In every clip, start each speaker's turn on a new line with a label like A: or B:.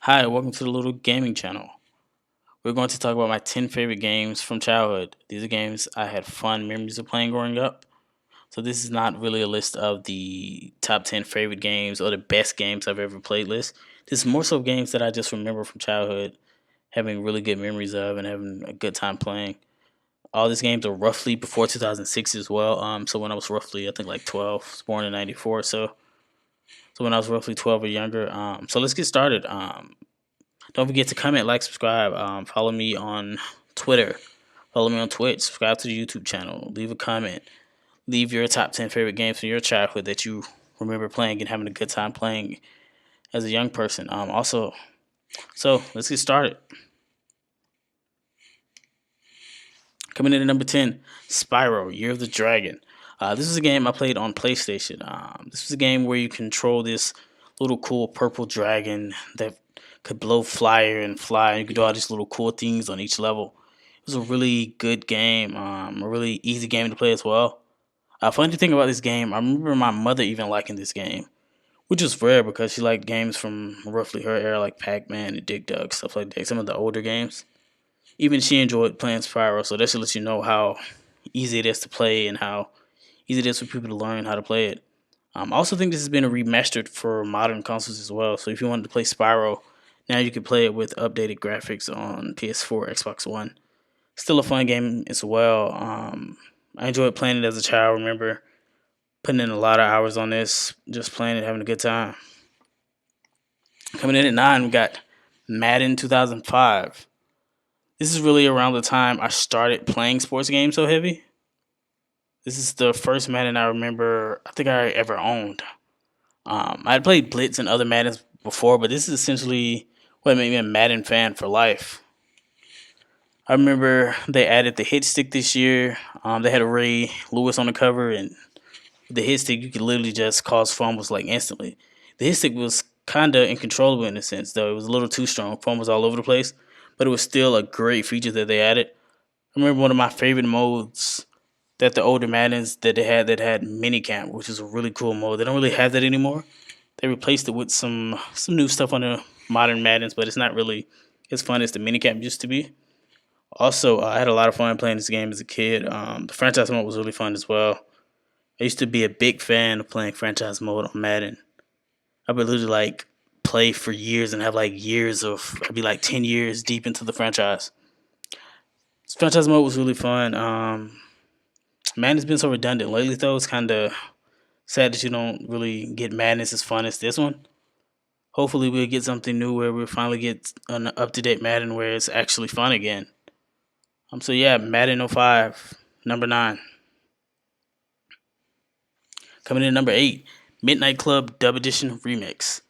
A: Hi, welcome to the little gaming channel. We're going to talk about my 10 favorite games from childhood. These are games I had fun memories of playing growing up. So this is not really a list of the top 10 favorite games or the best games I've ever played list. This is more so games that I just remember from childhood, having really good memories of and having a good time playing. All these games are roughly before 2006 as well. So when I was roughly, I think like 12, I was born in 94. So when I was roughly 12 or younger. So let's get started. Don't forget to comment, like, subscribe. Follow me on Twitter. Follow me on Twitch. Subscribe to the YouTube channel. Leave a comment. Leave your top 10 favorite games from your childhood that you remember playing and having a good time playing as a young person. So let's get started. Coming in at number 10, Spyro, Year of the Dragon. This is a game I played on PlayStation. This was a game where you control this little cool purple dragon that could blow fire and fly. And you could do all these little cool things on each level. It was a really good game, a really easy game to play as well. Funny thing about this game, I remember my mother even liking this game, which was rare because she liked games from roughly her era, like Pac-Man and Dig Dug, stuff like that. Some of the older games. Even she enjoyed playing Spyro, so that should let you know how easy it is to play and how easy it is for people to learn how to play it. I also think this has been remastered for modern consoles as well. So if you wanted to play Spyro, now you can play it with updated graphics on PS4, Xbox One. Still a fun game as well. I enjoyed playing it as a child. I remember putting in a lot of hours on this, just playing it, having a good time. Coming in at 9, we got Madden 2005. This is really around the time I started playing sports games so heavy. This is the first Madden I remember I think I ever owned. I had played Blitz and other Maddens before, but this is essentially what made me a Madden fan for life. I remember they added the hit stick this year. They had a Ray Lewis on the cover, and with the hit stick, you could literally just cause fumbles like instantly. The hit stick was kind of uncontrollable in a sense, though. It was a little too strong. Fumbles all over the place, but it was still a great feature that they added. I remember one of my favorite modes that the older Maddens that had minicamp, which is a really cool mode. They don't really have that anymore. They replaced it with some new stuff on the modern Maddens, but it's not really as fun as the minicamp used to be. Also, I had a lot of fun playing this game as a kid. The franchise mode was really fun as well. I used to be a big fan of playing franchise mode on Madden. I would literally like play for years and have like years of I'd be like 10 years deep into the franchise. This franchise mode was really fun. Madden's been so redundant lately, though. It's kind of sad that you don't really get Madness as fun as this one. Hopefully, we'll get something new where we'll finally get an up to date Madden where it's actually fun again. So yeah, Madden '05, number 9. Coming in at number 8, Midnight Club Dub Edition Remix.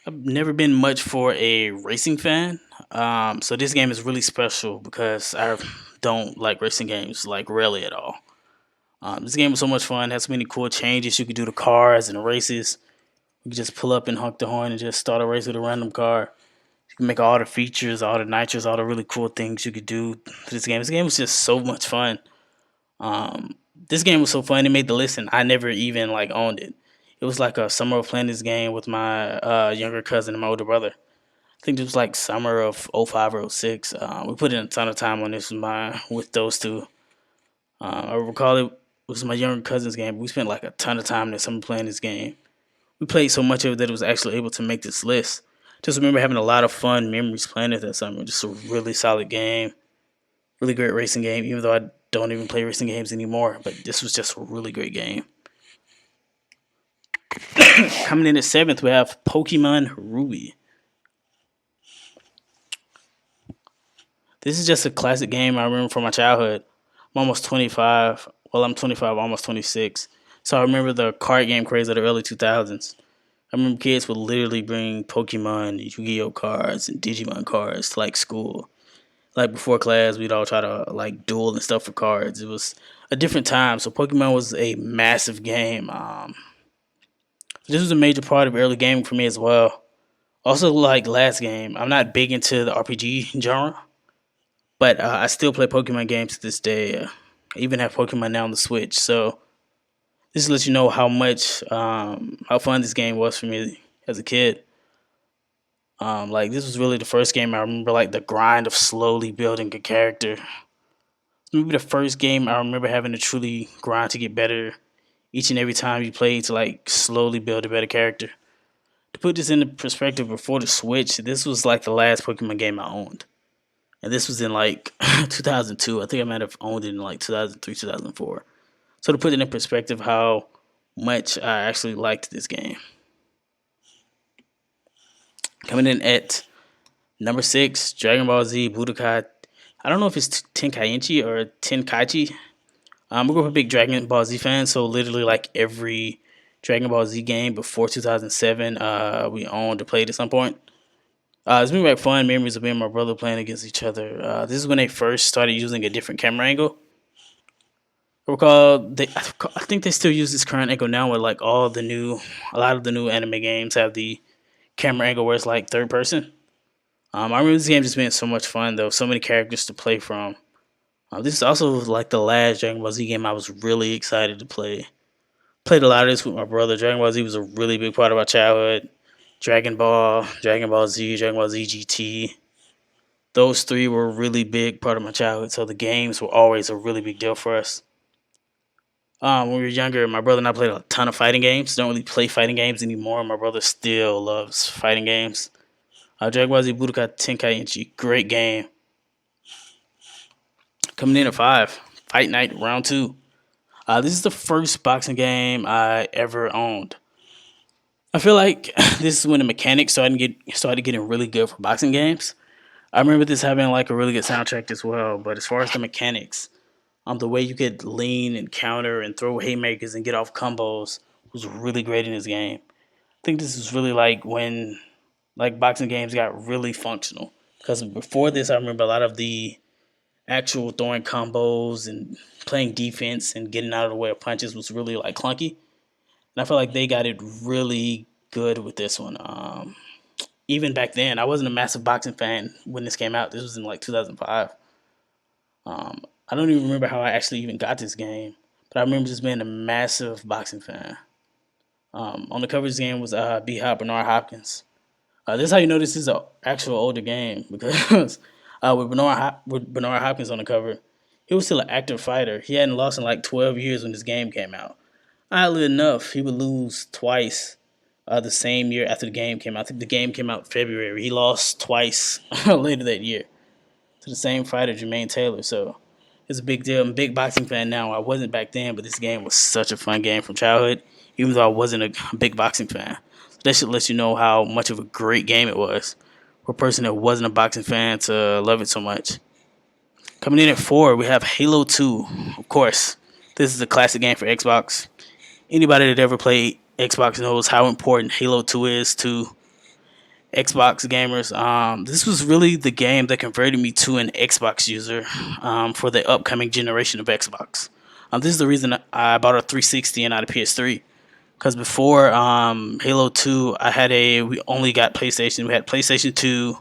A: I've never been much for a racing fan, so this game is really special because I don't like racing games, like rarely at all. This game was so much fun. Had so many cool changes you could do to cars and races. You could just pull up and honk the horn and just start a race with a random car. You can make all the features, all the nitros, all the really cool things you could do to this game. This game was just so much fun. This game was so fun. It made the list, and I never even like owned it. It was like a summer of playing this game with my younger cousin and my older brother. I think it was like summer of '05 or '06. We put in a ton of time on this with those two. I recall it was my younger cousin's game. But we spent like a ton of time this summer playing this game. We played so much of it that it was actually able to make this list. Just remember having a lot of fun memories playing it that summer. Just a really solid game, really great racing game. Even though I don't even play racing games anymore, but this was just a really great game. Coming in at 7th, we have Pokemon Ruby. This is just a classic game I remember from my childhood. I'm almost 25. Well, I'm 25, almost 26. So I remember the card game craze of the early 2000s. I remember kids would literally bring Pokemon, Yu-Gi-Oh cards, and Digimon cards to like school. Like before class, we'd all try to like duel and stuff for cards. It was a different time. So Pokemon was a massive game. This was a major part of early gaming for me as well. Also, like last game, I'm not big into the RPG genre, but I still play Pokemon games to this day. I even have Pokemon now on the Switch. So this lets you know how fun this game was for me as a kid. Like this was really the first game I remember like the grind of slowly building a character. Maybe the first game I remember having to truly grind to get better each and every time you played to like slowly build a better character. To put this into perspective, before the Switch, this was like the last Pokemon game I owned. And this was in like 2002. I think I might have owned it in like 2003, 2004. So to put it in perspective, how much I actually liked this game. Coming in at number six, Dragon Ball Z Budokai. I don't know if it's Tenkaichi or Tenkaichi. I'm a big Dragon Ball Z fan, so literally like every Dragon Ball Z game before 2007, we owned or played at some point. It's been like fun memories of me and my brother playing against each other. This is when they first started using a different camera angle. I think they still use this current angle now with like a lot of the new anime games have the camera angle where it's like third person. I remember this game just being so much fun though, so many characters to play from. This is also like the last Dragon Ball Z game I was really excited to play. Played a lot of this with my brother. Dragon Ball Z was a really big part of our childhood. Dragon Ball Z, Dragon Ball Z GT. Those three were a really big part of my childhood, so the games were always a really big deal for us. When we were younger, my brother and I played a ton of fighting games. Don't really play fighting games anymore. My brother still loves fighting games. Dragon Ball Z Budokai Tenkaichi, great game. Coming in at five, Fight Night Round Two. This is the first boxing game I ever owned. I feel like this is when the mechanics started getting really good for boxing games. I remember this having like a really good soundtrack as well. But as far as the mechanics, the way you could lean and counter and throw haymakers and get off combos was really great in this game. I think this is really like when like boxing games got really functional. Because before this, I remember a lot of the actual throwing combos and playing defense and getting out of the way of punches was really like clunky. And I feel like they got it really good with this one. Even back then, I wasn't a massive boxing fan when this came out. This was in like 2005. I don't even remember how I actually even got this game, but I remember just being a massive boxing fan. On the cover of this game was B Hop Bernard Hopkins. This is how you know this is an actual older game because with Bernard Hopkins on the cover, he was still an active fighter. He hadn't lost in like 12 years when this game came out. Oddly enough, he would lose twice the same year after the game came out. I think the game came out in February. He lost twice later that year to the same fighter, Jermaine Taylor. So it's a big deal. I'm a big boxing fan now. I wasn't back then, but this game was such a fun game from childhood, even though I wasn't a big boxing fan. So that should let you know how much of a great game it was for a person that wasn't a boxing fan to love it so much. Coming in at four, we have Halo 2. Of course, this is a classic game for Xbox. Anybody that ever played Xbox knows how important Halo 2 is to Xbox gamers. This was really the game that converted me to an Xbox user for the upcoming generation of Xbox. This is the reason I bought a 360 and not a PS3. Because before Halo 2, we only got PlayStation. We had PlayStation 2,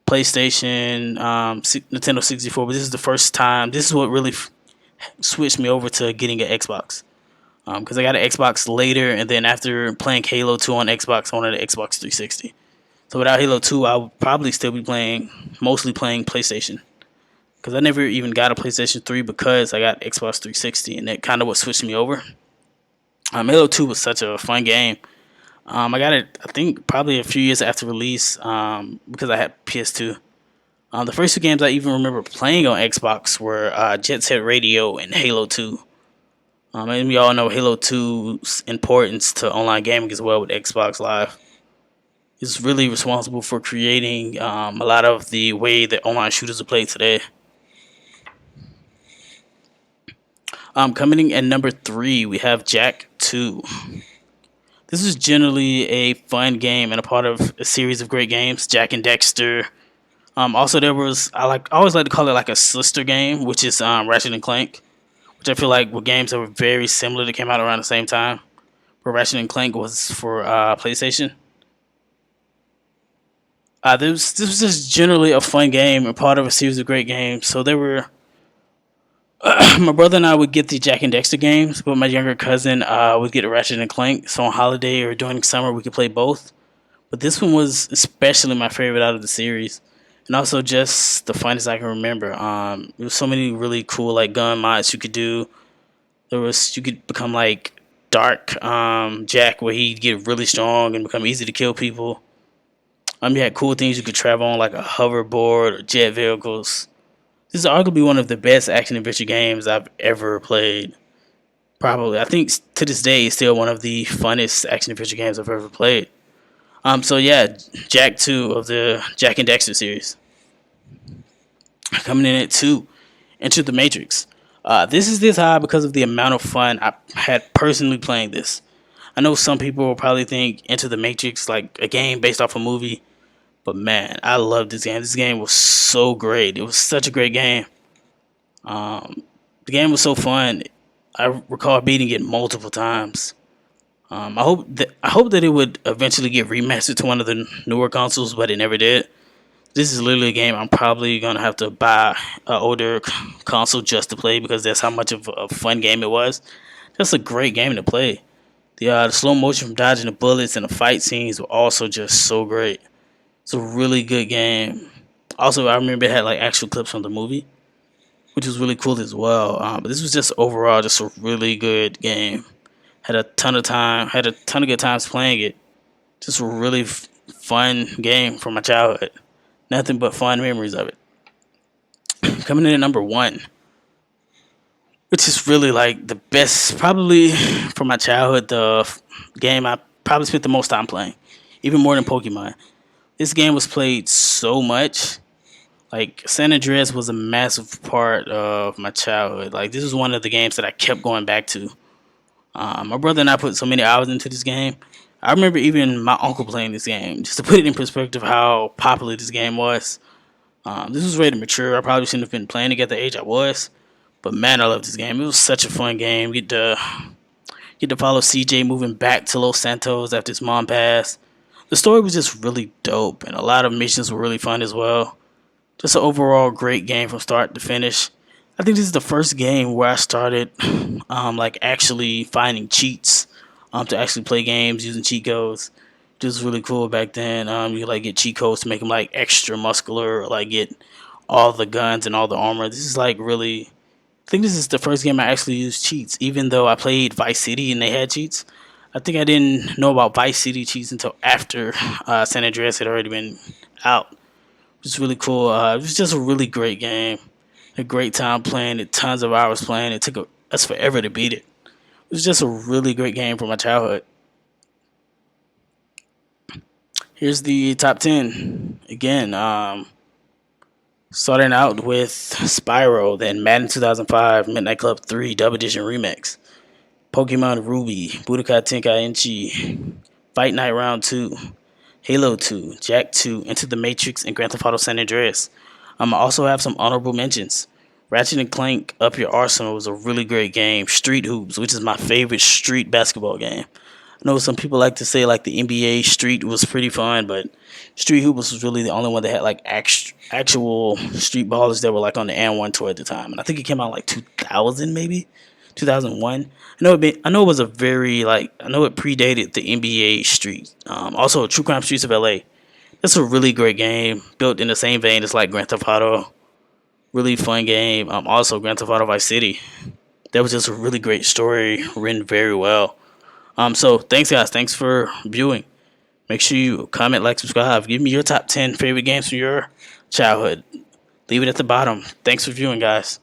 A: PlayStation, Nintendo 64. But this is the first time. This is what really switched me over to getting an Xbox. Because I got an Xbox later, and then after playing Halo 2 on Xbox, I wanted an Xbox 360. So without Halo 2, I would probably still be mostly playing PlayStation. Because I never even got a PlayStation 3 because I got Xbox 360, and that kind of what switched me over. Halo 2 was such a fun game. I got it, I think, probably a few years after release because I had PS2. The first two games I even remember playing on Xbox were Jet Set Radio and Halo 2. And we all know Halo 2's importance to online gaming as well with Xbox Live. It's really responsible for creating a lot of the way that online shooters are played today. Coming in at number three, we have Jack 2. This is generally a fun game and a part of a series of great games, Jack and Dexter. Also, I always like to call it like a sister game, which is Ratchet and Clank, which I feel like were games that were very similar that came out around the same time. Where Ratchet and Clank was for PlayStation. This was just generally a fun game and part of a series of great games. So there were my brother and I would get the Jack and Dexter games, but my younger cousin would get Ratchet and Clank. So on holiday or during summer, we could play both. But this one was especially my favorite out of the series, and also just the funnest I can remember. There was so many really cool like gun mods you could do. You could become like Dark Jack, where he'd get really strong and become easy to kill people. You had cool things you could travel on, like a hoverboard or jet vehicles. This is arguably one of the best action adventure games I've ever played. Probably, I think to this day, it's still one of the funnest action adventure games I've ever played. So yeah, Jack 2 of the Jack and Dexter series. Coming in at 2, Enter the Matrix. This is this high because of the amount of fun I had personally playing this. I know some people will probably think Enter the Matrix like a game based off a movie, but man, I love this game. This game was so great. It was such a great game. Um, the game was so fun. I recall beating it multiple times. I hope that it would eventually get remastered to one of the newer consoles, but it never did. This is literally a game I'm probably gonna have to buy an older console just to play because that's how much of a fun game it was. Just a great game to play. The slow motion from dodging the bullets and the fight scenes were also just so great. It's a really good game. Also, I remember it had like actual clips from the movie, which was really cool as well. But this was just overall just a really good game. Had a ton of time, had a ton of good times playing it. Just a really fun game from my childhood. Nothing but fun memories of it. Coming in at number 1, which is really like the best, probably from my childhood, game I probably spent the most time playing, even more than Pokemon. This game was played so much. Like San Andreas was a massive part of my childhood. Like this was one of the games that I kept going back to. My brother and I put so many hours into this game. I remember even my uncle playing this game. Just to put it in perspective, how popular this game was. This was ready to mature. I probably shouldn't have been playing it at the age I was, but man, I love this game. It was such a fun game. Get to follow CJ moving back to Los Santos after his mom passed. The story was just really dope, and a lot of missions were really fun as well. Just an overall great game from start to finish. I think this is the first game where I started like actually finding cheats to actually play games using cheat codes. It was really cool back then. You like get cheat codes to make them like extra muscular, or like get all the guns and all the armor. This is like really. I think this is the first game I actually used cheats. Even though I played Vice City and they had cheats, I think I didn't know about Vice City cheats until after San Andreas had already been out. It was really cool. It was just a really great game. A great time playing it. Tons of hours playing. It took us forever to beat it. It was just a really great game from my childhood. Here's the top 10. Again, starting out with Spyro, then Madden 2005, Midnight Club 3, Double Edition Remix, Pokemon Ruby, Budokai Tenkaichi, Fight Night Round 2, Halo 2, Jack 2, Into the Matrix, and Grand Theft Auto San Andreas. I also have some honorable mentions. Ratchet and Clank Up Your Arsenal was a really great game. Street Hoops, which is my favorite street basketball game. I know some people like to say like the NBA Street was pretty fun, but Street Hoops was really the only one that had like actual street ballers that were like on the N1 tour at the time, and I think it came out like 2000 maybe 2001. I know it was a very like I know it predated the NBA Street. Also, True Crime Streets of LA. That's a really great game, built in the same vein as like Grand Theft Auto. Really fun game. Also Grand Theft Auto Vice City. That was just a really great story, written very well. So thanks guys. Thanks for viewing. Make sure you comment, like, subscribe. Give me your top 10 favorite games from your childhood. Leave it at the bottom. Thanks for viewing, guys.